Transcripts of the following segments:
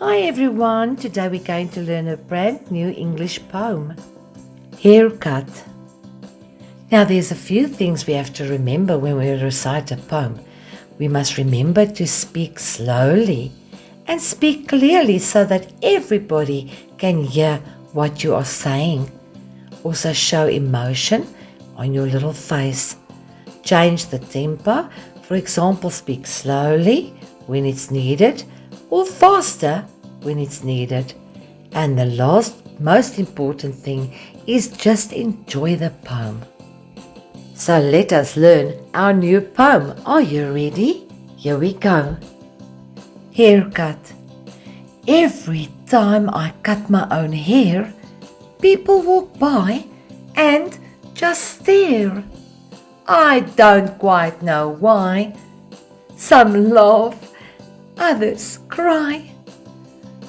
Hi everyone, today we're going to learn a brand new English poem, Haircut. Now there's a few things we have to remember when we recite a poem. We must remember to speak slowly and speak clearly so that everybody can hear what you are saying. Also show emotion on your little face. Change the tempo, for example, speak slowly when it's needed or faster when it's needed. And the last, most important thing is just enjoy the poem. So let us learn our new poem. Are you ready? Here we go. Haircut. Every time I cut my own hair, people walk by and just stare. I don't quite know why. Some laugh, others cry.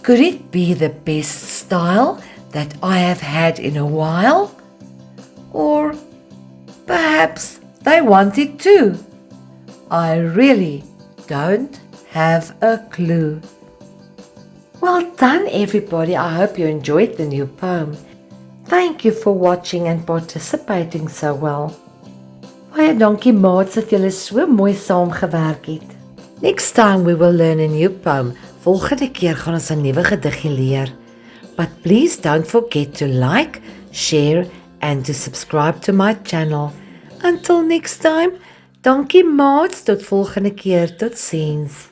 Could it be the best style that I have had in a while? Or perhaps they want it too. I really don't have a clue. Well done everybody, I hope you enjoyed the new poem. Thank you for watching and participating so well. Baie dankie maats dat julle so mooi saamgewerk het. Next time we will learn a new poem. Volgende keer gaan ons 'n nuwe gediggie leer. But please don't forget to like, share and to subscribe to my channel. Until next time, dankie maats, tot volgende keer, totsiens.